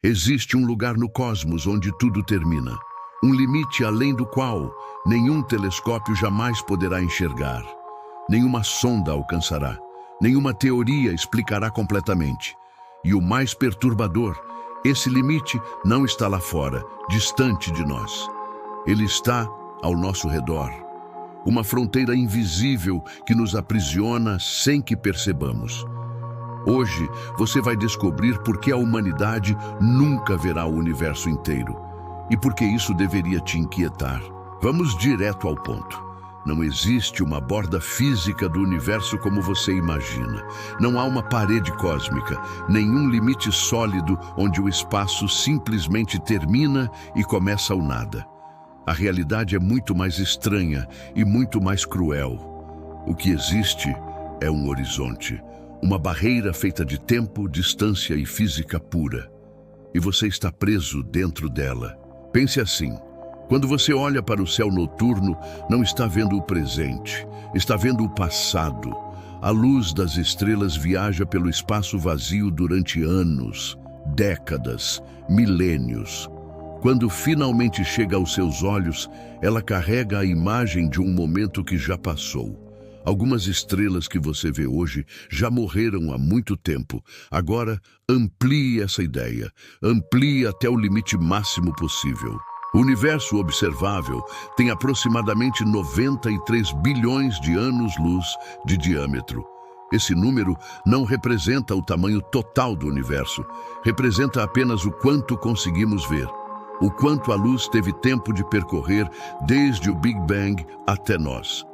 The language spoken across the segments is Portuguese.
Existe um lugar no cosmos onde tudo termina. Um limite além do qual nenhum telescópio jamais poderá enxergar. Nenhuma sonda alcançará. Nenhuma teoria explicará completamente. E o mais perturbador, esse limite não está lá fora, distante de nós. Ele está ao nosso redor. Uma fronteira invisível que nos aprisiona sem que percebamos. Hoje, você vai descobrir por que a humanidade nunca verá o universo inteiro. E por que isso deveria te inquietar. Vamos direto ao ponto. Não existe uma borda física do universo como você imagina. Não há uma parede cósmica, nenhum limite sólido onde o espaço simplesmente termina e começa o nada. A realidade é muito mais estranha e muito mais cruel. O que existe é um horizonte, uma barreira feita de tempo, distância e física pura. E você está preso dentro dela. Pense assim. Quando você olha para o céu noturno, não está vendo o presente, está vendo o passado. A luz das estrelas viaja pelo espaço vazio durante anos, décadas, milênios. Quando finalmente chega aos seus olhos, ela carrega a imagem de um momento que já passou. Algumas estrelas que você vê hoje já morreram há muito tempo. Agora, amplie essa ideia, amplie até o limite máximo possível. O universo observável tem aproximadamente 93 bilhões de anos-luz de diâmetro. Esse número não representa o tamanho total do universo, representa apenas o quanto conseguimos ver, o quanto a luz teve tempo de percorrer desde o Big Bang até nós.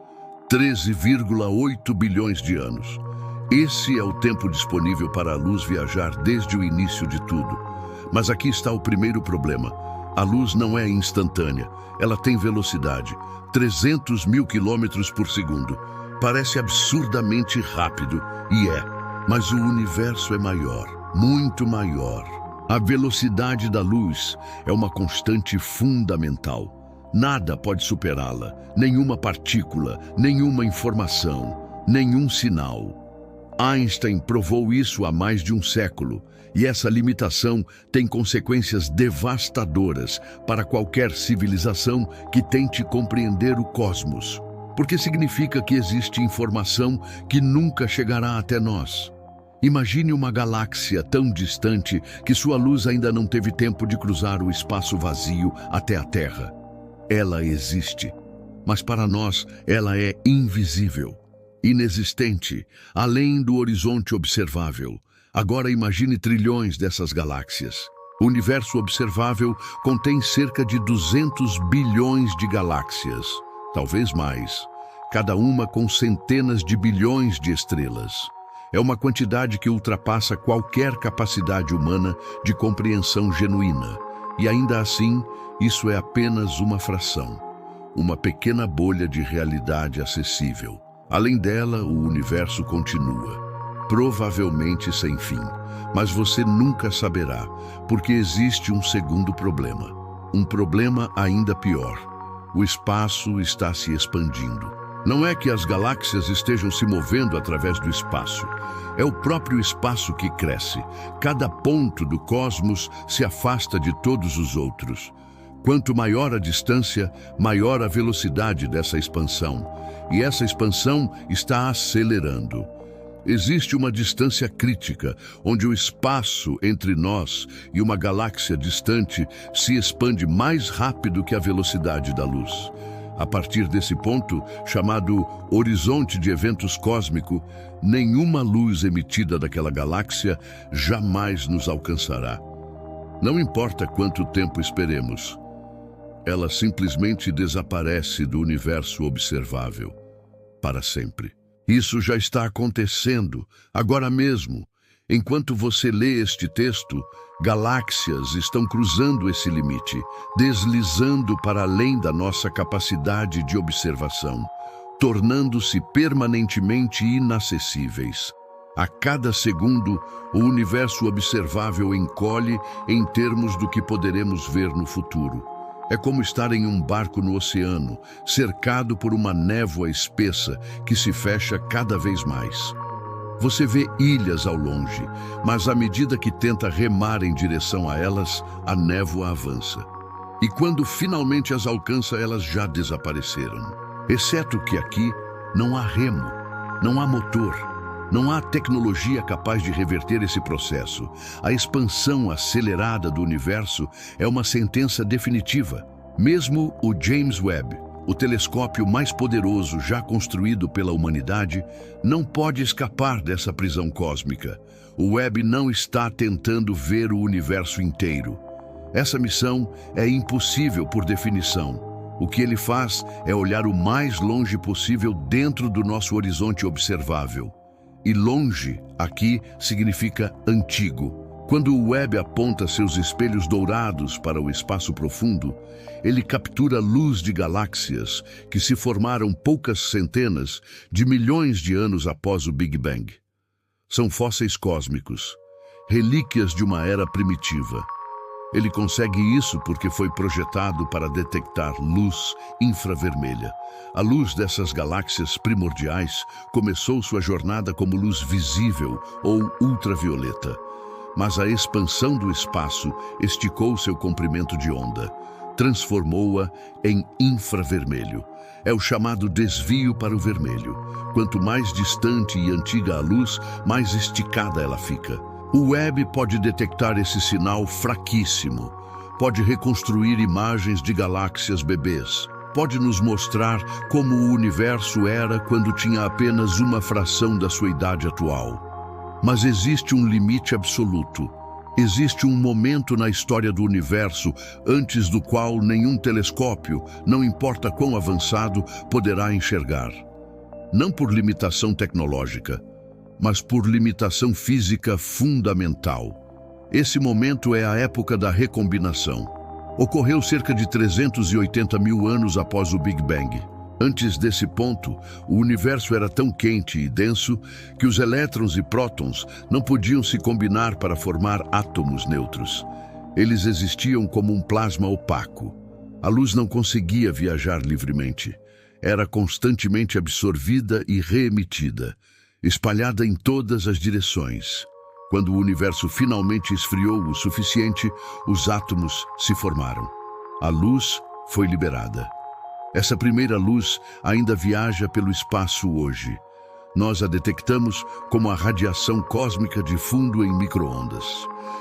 13,8 bilhões de anos. Esse é o tempo disponível para a luz viajar desde o início de tudo. Mas aqui está o primeiro problema. A luz não é instantânea, ela tem velocidade, 300 mil quilômetros por segundo. Parece absurdamente rápido, e é, mas o universo é maior, muito maior. A velocidade da luz é uma constante fundamental. Nada pode superá-la, nenhuma partícula, nenhuma informação, nenhum sinal. Einstein provou isso há mais de um século. E essa limitação tem consequências devastadoras para qualquer civilização que tente compreender o cosmos, porque significa que existe informação que nunca chegará até nós. Imagine uma galáxia tão distante que sua luz ainda não teve tempo de cruzar o espaço vazio até a Terra. Ela existe, mas para nós ela é invisível, inexistente, além do horizonte observável. Agora imagine trilhões dessas galáxias. O universo observável contém cerca de 200 bilhões de galáxias, talvez mais, cada uma com centenas de bilhões de estrelas. É uma quantidade que ultrapassa qualquer capacidade humana de compreensão genuína. E ainda assim, isso é apenas uma fração, uma pequena bolha de realidade acessível. Além dela, o universo continua. Provavelmente sem fim, mas você nunca saberá, porque existe um segundo problema. Um problema ainda pior. O espaço está se expandindo. Não é que as galáxias estejam se movendo através do espaço. É o próprio espaço que cresce. Cada ponto do cosmos se afasta de todos os outros. Quanto maior a distância, maior a velocidade dessa expansão. E essa expansão está acelerando. Existe uma distância crítica, onde o espaço entre nós e uma galáxia distante se expande mais rápido que a velocidade da luz. A partir desse ponto, chamado horizonte de eventos cósmico, nenhuma luz emitida daquela galáxia jamais nos alcançará. Não importa quanto tempo esperemos, ela simplesmente desaparece do universo observável, para sempre. Isso já está acontecendo, agora mesmo. Enquanto você lê este texto, galáxias estão cruzando esse limite, deslizando para além da nossa capacidade de observação, tornando-se permanentemente inacessíveis. A cada segundo, o universo observável encolhe em termos do que poderemos ver no futuro. É como estar em um barco no oceano, cercado por uma névoa espessa que se fecha cada vez mais. Você vê ilhas ao longe, mas à medida que tenta remar em direção a elas, a névoa avança. E quando finalmente as alcança, elas já desapareceram. Exceto que aqui não há remo, não há motor, não há tecnologia capaz de reverter esse processo. A expansão acelerada do universo é uma sentença definitiva. Mesmo o James Webb, o telescópio mais poderoso já construído pela humanidade, não pode escapar dessa prisão cósmica. O Webb não está tentando ver o universo inteiro. Essa missão é impossível por definição. O que ele faz é olhar o mais longe possível dentro do nosso horizonte observável. E longe, aqui, significa antigo. Quando o Webb aponta seus espelhos dourados para o espaço profundo, ele captura luz de galáxias que se formaram poucas centenas de milhões de anos após o Big Bang. São fósseis cósmicos, relíquias de uma era primitiva. Ele consegue isso porque foi projetado para detectar luz infravermelha. A luz dessas galáxias primordiais começou sua jornada como luz visível ou ultravioleta. Mas a expansão do espaço esticou seu comprimento de onda, transformou-a em infravermelho. É o chamado desvio para o vermelho. Quanto mais distante e antiga a luz, mais esticada ela fica. O Webb pode detectar esse sinal fraquíssimo, pode reconstruir imagens de galáxias bebês, pode nos mostrar como o universo era quando tinha apenas uma fração da sua idade atual. Mas existe um limite absoluto. Existe um momento na história do universo antes do qual nenhum telescópio, não importa quão avançado, poderá enxergar. Não por limitação tecnológica, mas por limitação física fundamental. Esse momento é a época da recombinação. Ocorreu cerca de 380 mil anos após o Big Bang. Antes desse ponto, o universo era tão quente e denso que os elétrons e prótons não podiam se combinar para formar átomos neutros. Eles existiam como um plasma opaco. A luz não conseguia viajar livremente. Era constantemente absorvida e reemitida, espalhada em todas as direções. Quando o universo finalmente esfriou o suficiente, os átomos se formaram. A luz foi liberada. Essa primeira luz ainda viaja pelo espaço hoje. Nós a detectamos como a radiação cósmica de fundo em micro-ondas.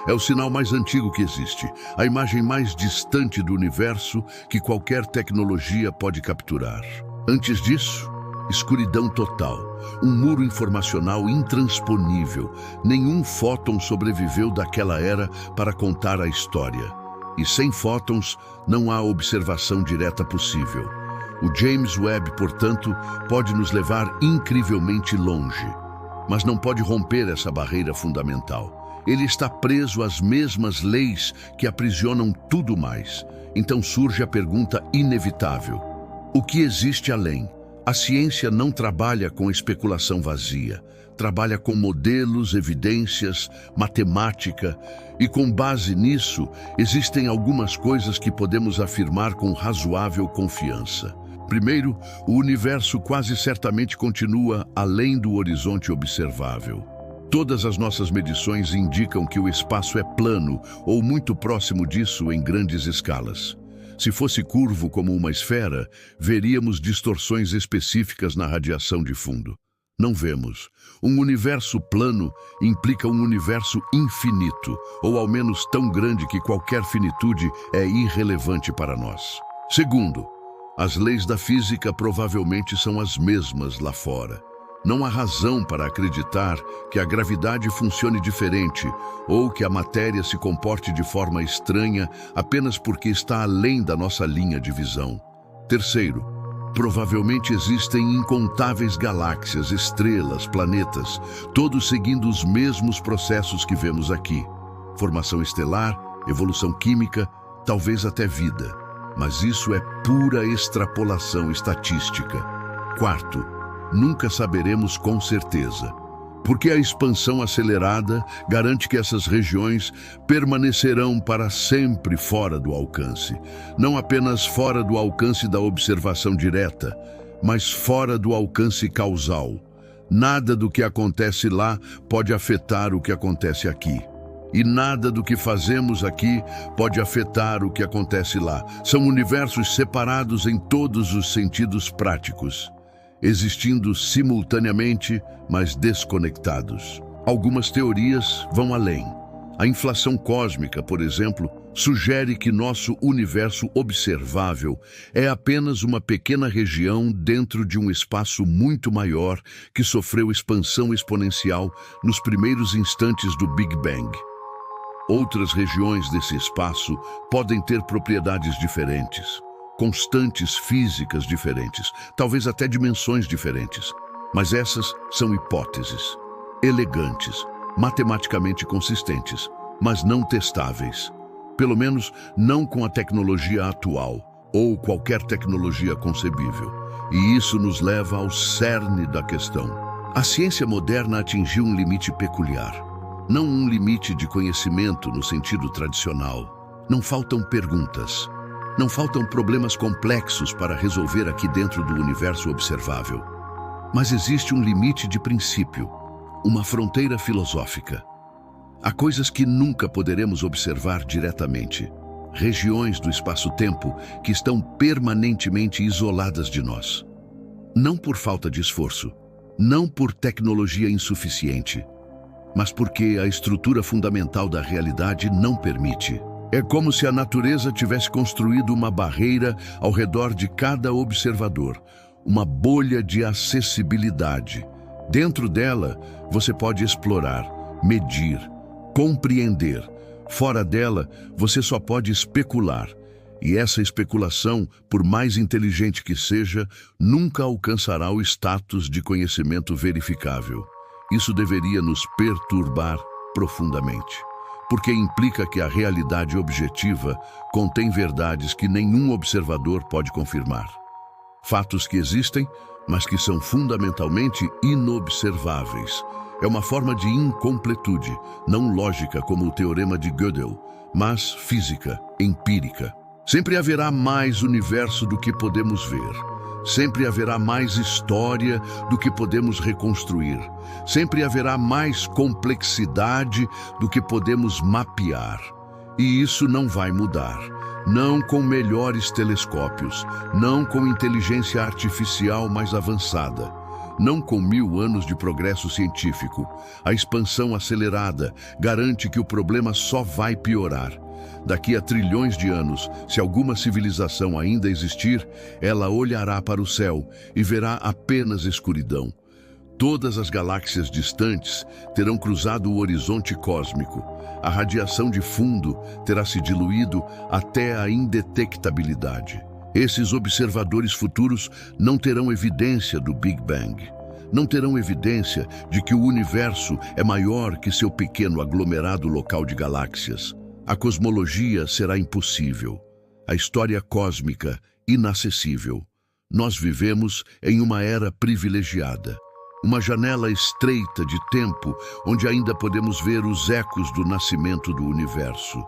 É o sinal mais antigo que existe, a imagem mais distante do universo que qualquer tecnologia pode capturar. Antes disso, escuridão total, um muro informacional intransponível. Nenhum fóton sobreviveu daquela era para contar a história. E sem fótons, não há observação direta possível. O James Webb, portanto, pode nos levar incrivelmente longe, mas não pode romper essa barreira fundamental. Ele está preso às mesmas leis que aprisionam tudo mais. Então surge a pergunta inevitável: o que existe além? A ciência não trabalha com especulação vazia, trabalha com modelos, evidências, matemática, e com base nisso, existem algumas coisas que podemos afirmar com razoável confiança. Primeiro, o universo quase certamente continua além do horizonte observável. Todas as nossas medições indicam que o espaço é plano ou muito próximo disso em grandes escalas. Se fosse curvo como uma esfera, veríamos distorções específicas na radiação de fundo. Não vemos. Um universo plano implica um universo infinito, ou ao menos tão grande que qualquer finitude é irrelevante para nós. Segundo, as leis da física provavelmente são as mesmas lá fora. Não há razão para acreditar que a gravidade funcione diferente ou que a matéria se comporte de forma estranha apenas porque está além da nossa linha de visão. Terceiro, provavelmente existem incontáveis galáxias, estrelas, planetas, todos seguindo os mesmos processos que vemos aqui. Formação estelar, evolução química, talvez até vida. Mas isso é pura extrapolação estatística. Quarto, nunca saberemos com certeza, porque a expansão acelerada garante que essas regiões permanecerão para sempre fora do alcance. Não apenas fora do alcance da observação direta, mas fora do alcance causal. Nada do que acontece lá pode afetar o que acontece aqui. E nada do que fazemos aqui pode afetar o que acontece lá. São universos separados em todos os sentidos práticos, existindo simultaneamente, mas desconectados. Algumas teorias vão além. A inflação cósmica, por exemplo, sugere que nosso universo observável é apenas uma pequena região dentro de um espaço muito maior que sofreu expansão exponencial nos primeiros instantes do Big Bang. Outras regiões desse espaço podem ter propriedades diferentes, constantes físicas diferentes, talvez até dimensões diferentes. Mas essas são hipóteses, elegantes, matematicamente consistentes, mas não testáveis. Pelo menos não com a tecnologia atual, ou qualquer tecnologia concebível. E isso nos leva ao cerne da questão. A ciência moderna atingiu um limite peculiar. Não um limite de conhecimento no sentido tradicional. Não faltam perguntas. Não faltam problemas complexos para resolver aqui dentro do universo observável. Mas existe um limite de princípio, uma fronteira filosófica. Há coisas que nunca poderemos observar diretamente. Regiões do espaço-tempo que estão permanentemente isoladas de nós. Não por falta de esforço, não por tecnologia insuficiente, mas porque a estrutura fundamental da realidade não permite. É como se a natureza tivesse construído uma barreira ao redor de cada observador, uma bolha de acessibilidade. Dentro dela, você pode explorar, medir, compreender. Fora dela, você só pode especular. E essa especulação, por mais inteligente que seja, nunca alcançará o status de conhecimento verificável. Isso deveria nos perturbar profundamente, porque implica que a realidade objetiva contém verdades que nenhum observador pode confirmar. Fatos que existem, mas que são fundamentalmente inobserváveis. É uma forma de incompletude, não lógica como o teorema de Gödel, mas física, empírica. Sempre haverá mais universo do que podemos ver. Sempre haverá mais história do que podemos reconstruir. Sempre haverá mais complexidade do que podemos mapear. E isso não vai mudar. Não com melhores telescópios, não com inteligência artificial mais avançada, não com 1000 anos de progresso científico. A expansão acelerada garante que o problema só vai piorar. Daqui a trilhões de anos, se alguma civilização ainda existir, ela olhará para o céu e verá apenas escuridão. Todas as galáxias distantes terão cruzado o horizonte cósmico. A radiação de fundo terá se diluído até a indetectabilidade. Esses observadores futuros não terão evidência do Big Bang. Não terão evidência de que o universo é maior que seu pequeno aglomerado local de galáxias. A cosmologia será impossível. A história cósmica, inacessível. Nós vivemos em uma era privilegiada. Uma janela estreita de tempo onde ainda podemos ver os ecos do nascimento do universo.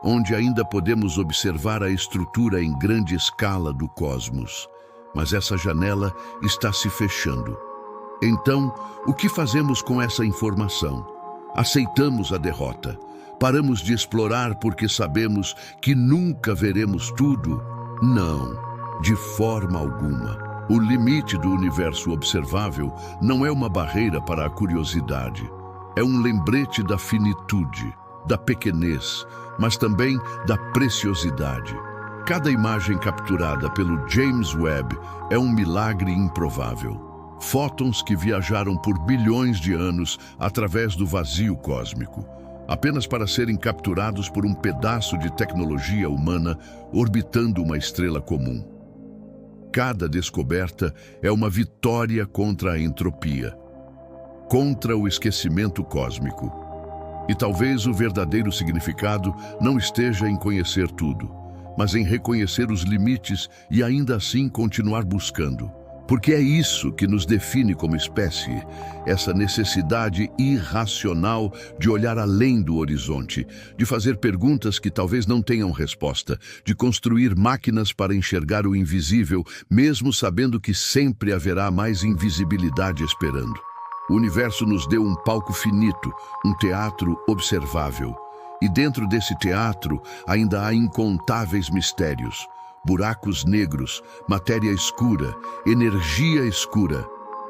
Onde ainda podemos observar a estrutura em grande escala do cosmos. Mas essa janela está se fechando. Então, o que fazemos com essa informação? Aceitamos a derrota. Paramos de explorar porque sabemos que nunca veremos tudo? Não, de forma alguma. O limite do universo observável não é uma barreira para a curiosidade. É um lembrete da finitude, da pequenez, mas também da preciosidade. Cada imagem capturada pelo James Webb é um milagre improvável. Fótons que viajaram por bilhões de anos através do vazio cósmico, apenas para serem capturados por um pedaço de tecnologia humana orbitando uma estrela comum. Cada descoberta é uma vitória contra a entropia, contra o esquecimento cósmico. E talvez o verdadeiro significado não esteja em conhecer tudo, mas em reconhecer os limites e ainda assim continuar buscando. Porque é isso que nos define como espécie, essa necessidade irracional de olhar além do horizonte, de fazer perguntas que talvez não tenham resposta, de construir máquinas para enxergar o invisível, mesmo sabendo que sempre haverá mais invisibilidade esperando. O universo nos deu um palco finito, um teatro observável. E dentro desse teatro ainda há incontáveis mistérios. Buracos negros, matéria escura, energia escura,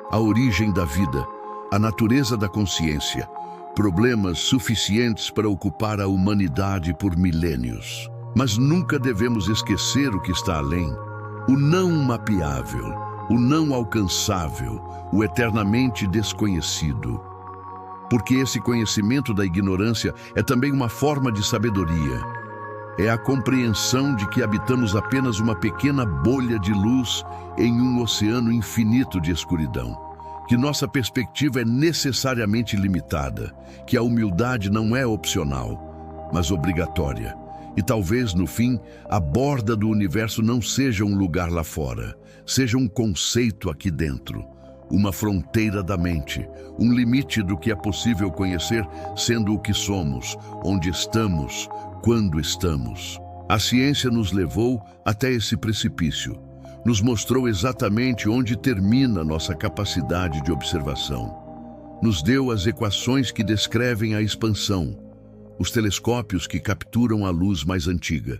a origem da vida, a natureza da consciência, problemas suficientes para ocupar a humanidade por milênios. Mas nunca devemos esquecer o que está além, o não mapeável, o não alcançável, o eternamente desconhecido. Porque esse conhecimento da ignorância é também uma forma de sabedoria. É a compreensão de que habitamos apenas uma pequena bolha de luz em um oceano infinito de escuridão. Que nossa perspectiva é necessariamente limitada, que a humildade não é opcional, mas obrigatória. E talvez, no fim, a borda do universo não seja um lugar lá fora, seja um conceito aqui dentro. Uma fronteira da mente, um limite do que é possível conhecer sendo o que somos, onde estamos, quando estamos. A ciência nos levou até esse precipício, nos mostrou exatamente onde termina nossa capacidade de observação. Nos deu as equações que descrevem a expansão, os telescópios que capturam a luz mais antiga,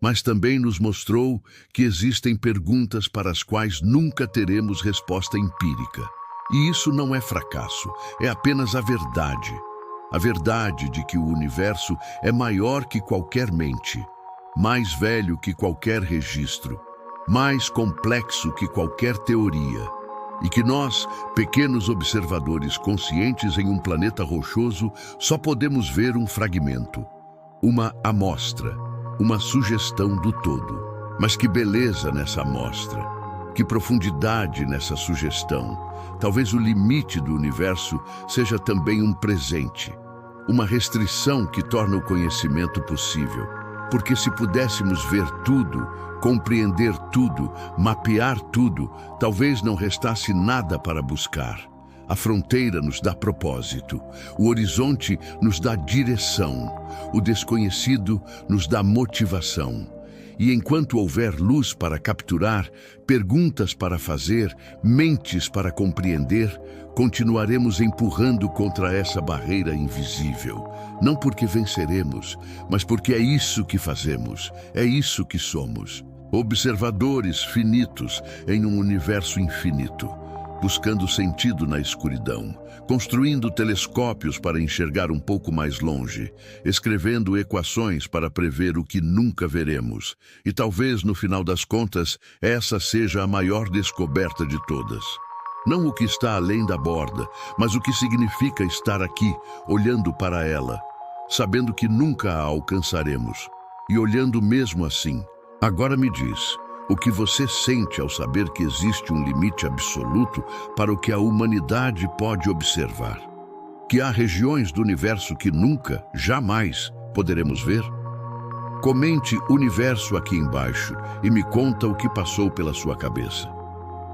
mas também nos mostrou que existem perguntas para as quais nunca teremos resposta empírica. E isso não é fracasso, é apenas a verdade. A verdade de que o universo é maior que qualquer mente, mais velho que qualquer registro, mais complexo que qualquer teoria, e que nós, pequenos observadores conscientes em um planeta rochoso, só podemos ver um fragmento, uma amostra, uma sugestão do todo. Mas que beleza nessa amostra, que profundidade nessa sugestão. Talvez o limite do universo seja também um presente, uma restrição que torna o conhecimento possível. Porque se pudéssemos ver tudo, compreender tudo, mapear tudo, talvez não restasse nada para buscar. A fronteira nos dá propósito, o horizonte nos dá direção, o desconhecido nos dá motivação. E enquanto houver luz para capturar, perguntas para fazer, mentes para compreender, continuaremos empurrando contra essa barreira invisível. Não porque venceremos, mas porque é isso que fazemos, é isso que somos. Observadores finitos em um universo infinito, buscando sentido na escuridão, construindo telescópios para enxergar um pouco mais longe, escrevendo equações para prever o que nunca veremos. E talvez, no final das contas, essa seja a maior descoberta de todas. Não o que está além da borda, mas o que significa estar aqui, olhando para ela, sabendo que nunca a alcançaremos, e olhando mesmo assim. Agora me diz, o que você sente ao saber que existe um limite absoluto para o que a humanidade pode observar? Que há regiões do universo que nunca, jamais, poderemos ver? Comente universo aqui embaixo e me conta o que passou pela sua cabeça.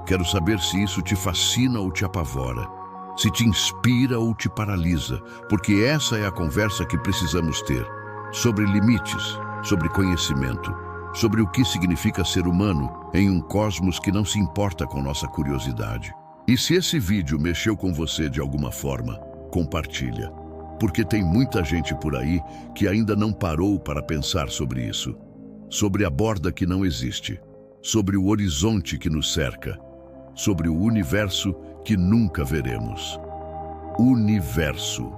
Quero saber se isso te fascina ou te apavora, se te inspira ou te paralisa, porque essa é a conversa que precisamos ter, sobre limites, sobre conhecimento, sobre o que significa ser humano em um cosmos que não se importa com nossa curiosidade. E se esse vídeo mexeu com você de alguma forma, compartilha, porque tem muita gente por aí que ainda não parou para pensar sobre isso, sobre a borda que não existe, sobre o horizonte que nos cerca, sobre o universo que nunca veremos. Universo.